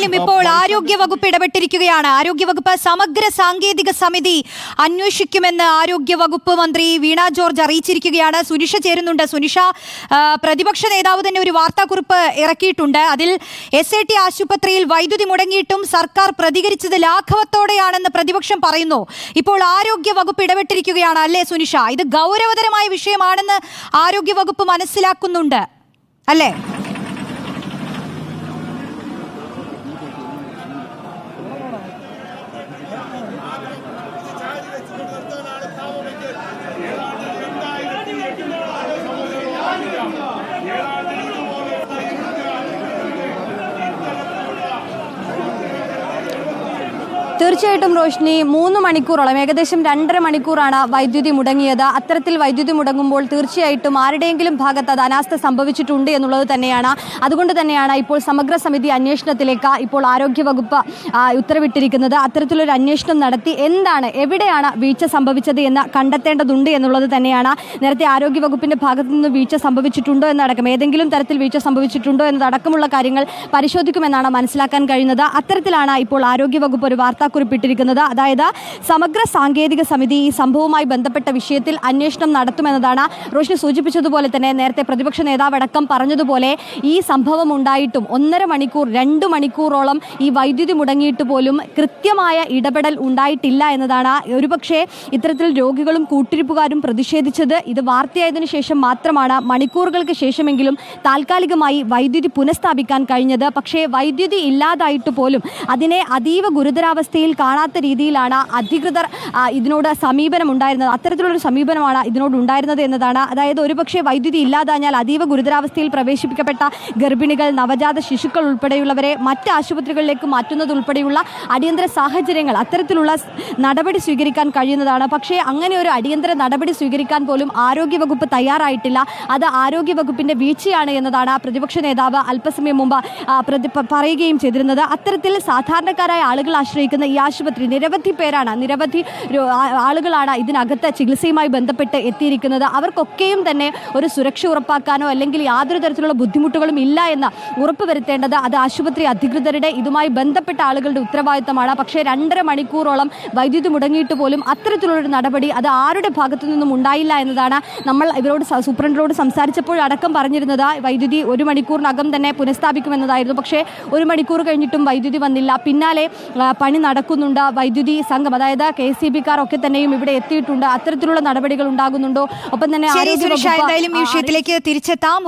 എന്തായാലും ഇപ്പോൾ ആരോഗ്യവകുപ്പ് ഇടപെട്ടിരിക്കുകയാണ്. ആരോഗ്യവകുപ്പ് സമഗ്ര സാങ്കേതിക സമിതി അന്വേഷിക്കുമെന്ന് ആരോഗ്യവകുപ്പ് മന്ത്രി വീണ ജോർജ് അറിയിച്ചിരിക്കുകയാണ്. സുനിഷ ചേരുന്നുണ്ട്. സുനിഷ, പ്രതിപക്ഷ നേതാവ് തന്നെ ഒരു വാർത്താക്കുറിപ്പ് ഇറക്കിയിട്ടുണ്ട്. അതിൽ SAT ആശുപത്രിയിൽ വൈദ്യുതി മുടങ്ങിയിട്ടും സർക്കാർ പ്രതികരിച്ചത് ലാഘവത്തോടെയാണെന്ന് പ്രതിപക്ഷം പറയുന്നു. ഇപ്പോൾ ആരോഗ്യവകുപ്പ് ഇടപെട്ടിരിക്കുകയാണ് അല്ലേ സുനിഷ? ഇത് ഗൗരവതരമായ വിഷയമാണെന്ന് ആരോഗ്യവകുപ്പ് മനസ്സിലാക്കുന്നുണ്ട് അല്ലേ? തീർച്ചയായിട്ടും റോഷ്നി, 3 മണിക്കൂറോളം, ഏകദേശം 2.5 മണിക്കൂറാണ് വൈദ്യുതി മുടങ്ങിയത്. അത്തരത്തിൽ വൈദ്യുതി മുടങ്ങുമ്പോൾ തീർച്ചയായിട്ടും ആരുടെയെങ്കിലും ഭാഗത്ത് അത് അനാസ്ഥ സംഭവിച്ചിട്ടുണ്ട് എന്നുള്ളത് തന്നെയാണ്. അതുകൊണ്ട് തന്നെയാണ് ഇപ്പോൾ സമഗ്ര സമിതി അന്വേഷണത്തിലേക്ക് ഇപ്പോൾ ആരോഗ്യവകുപ്പ് ഉത്തരവിട്ടിരിക്കുന്നത്. അത്തരത്തിലൊരു അന്വേഷണം നടത്തി എവിടെയാണ് വീഴ്ച സംഭവിച്ചത് എന്ന് കണ്ടെത്തേണ്ടതുണ്ട് എന്നുള്ളത് തന്നെയാണ്. നേരത്തെ ആരോഗ്യവകുപ്പിന്റെ ഭാഗത്തു നിന്ന് വീഴ്ച സംഭവിച്ചിട്ടുണ്ടോ എന്നടക്കം, ഏതെങ്കിലും തരത്തിൽ വീഴ്ച സംഭവിച്ചിട്ടുണ്ടോ എന്നതടക്കമുള്ള കാര്യങ്ങൾ പരിശോധിക്കുമെന്നാണ് മനസ്സിലാക്കാൻ കഴിയുന്നത്. അത്തരത്തിലാണ് ഇപ്പോൾ ആരോഗ്യവകുപ്പ് ഒരു വാർത്താക്കുറിപ്പിട്ടിരിക്കുന്നത്. അതായത് സമഗ്ര സാങ്കേതിക സമിതി ഈ സംഭവവുമായി ബന്ധപ്പെട്ട വിഷയത്തിൽ അന്വേഷണം നടത്തുമെന്നതാണ്. റോഷ്നി സൂചിപ്പിച്ചതുപോലെ തന്നെ നേരത്തെ പ്രതിപക്ഷ നേതാവടക്കം പറഞ്ഞതുപോലെ ഈ സംഭവം ഉണ്ടായിട്ടും 1.5 മണിക്കൂർ 2 മണിക്കൂറോളം ഈ വൈദ്യുതി മുടങ്ങിയിട്ട് പോലും കൃത്യമായ ഇടപെടൽ ഉണ്ടായിട്ടില്ല എന്നതാണ്. ഒരുപക്ഷെ ഇത്തരത്തിൽ രോഗികളും കൂട്ടിരിപ്പുകാരും പ്രതിഷേധിച്ചത് ഇത് വാർത്തയായതിനു ശേഷം മാത്രമാണ്. മണിക്കൂറുകൾക്ക് ശേഷമെങ്കിലും താൽക്കാലികമായി വൈദ്യുതി പുനഃസ്ഥാപിക്കാൻ കഴിഞ്ഞത്. പക്ഷേ വൈദ്യുതി ഇല്ലാതായിട്ട് പോലും അതിനെ അതീവ ഗുരുതരാവസ്ഥയിൽ കാണാത്ത രീതിയിലാണ് അധികൃതർ ഇതിനോട് സമീപനം ഉണ്ടായിരുന്നത്. അത്തരത്തിലുള്ളൊരു സമീപനമാണ് ഇതിനോട് ഉണ്ടായിരുന്നത് എന്നതാണ്. അതായത് ഒരുപക്ഷെ വൈദ്യുതി ഇല്ലാതാഞ്ഞാൽ അതീവ ഗുരുതരാവസ്ഥയിൽ പ്രവേശിപ്പിക്കപ്പെട്ട ഗർഭിണികൾ, നവജാത ശിശുക്കൾ ഉൾപ്പെടെയുള്ളവരെ മറ്റ് ആശുപത്രികളിലേക്ക് മാറ്റുന്നതുൾപ്പെടെയുള്ള അടിയന്തര സാഹചര്യങ്ങൾ, അത്തരത്തിലുള്ള നടപടി സ്വീകരിക്കാൻ കഴിയുന്നതാണ്. പക്ഷേ അങ്ങനെ ഒരു അടിയന്തര നടപടി സ്വീകരിക്കാൻ പോലും ആരോഗ്യവകുപ്പ് തയ്യാറായിട്ടില്ല. അത് ആരോഗ്യവകുപ്പിന്റെ വീഴ്ചയാണ് എന്നതാണ് പ്രതിപക്ഷ നേതാവ് അല്പസമയം മുമ്പ് പറയുകയും ചെയ്തിരുന്നത്. അത്തരത്തിൽ സാധാരണക്കാരായ ആളുകൾ ആശ്രയിക്കുന്ന ഈ ആശുപത്രി നിരവധി ആളുകളാണ് ഇതിനകത്ത് ചികിത്സയുമായി ബന്ധപ്പെട്ട് എത്തിയിരിക്കുന്നത്. അവർക്കൊക്കെയും തന്നെ ഒരു സുരക്ഷ ഉറപ്പാക്കാനോ അല്ലെങ്കിൽ യാതൊരു തരത്തിലുള്ള ബുദ്ധിമുട്ടുകളും ഇല്ല എന്ന് ഉറപ്പുവരുത്തേണ്ടത് അത് ആശുപത്രി അധികൃതരുടെ, ഇതുമായി ബന്ധപ്പെട്ട ആളുകളുടെ ഉത്തരവാദിത്തമാണ്. പക്ഷേ 2.5 മണിക്കൂറോളം വൈദ്യുതി മുടങ്ങിയിട്ട് പോലും അത്തരത്തിലുള്ളൊരു നടപടി അത് ആരുടെ ഭാഗത്തു നിന്നും ഉണ്ടായില്ല എന്നതാണ്. നമ്മൾ ഇവരോട് സൂപ്രണ്ടിനോട് സംസാരിച്ചപ്പോഴടക്കം പറഞ്ഞിരുന്നത് വൈദ്യുതി 1 മണിക്കൂറിനകം തന്നെ പുനഃസ്ഥാപിക്കുമെന്നതായിരുന്നു. പക്ഷേ 1 മണിക്കൂർ കഴിഞ്ഞിട്ടും വൈദ്യുതി വന്നില്ല. പിന്നാലെ പണി നടക്കുന്നുണ്ട്. വൈദ്യുതി സംഘം, അതായത് KCB-കാർ ഒക്കെ തന്നെയും ഇവിടെ എത്തിയിട്ടുണ്ട്. അത്തരത്തിലുള്ള നടപടികൾ ഉണ്ടാകുന്നുണ്ടോ? ഒപ്പം തന്നെ എന്തായാലും ഈ വിഷയത്തിലേക്ക് തിരിച്ചെത്താം.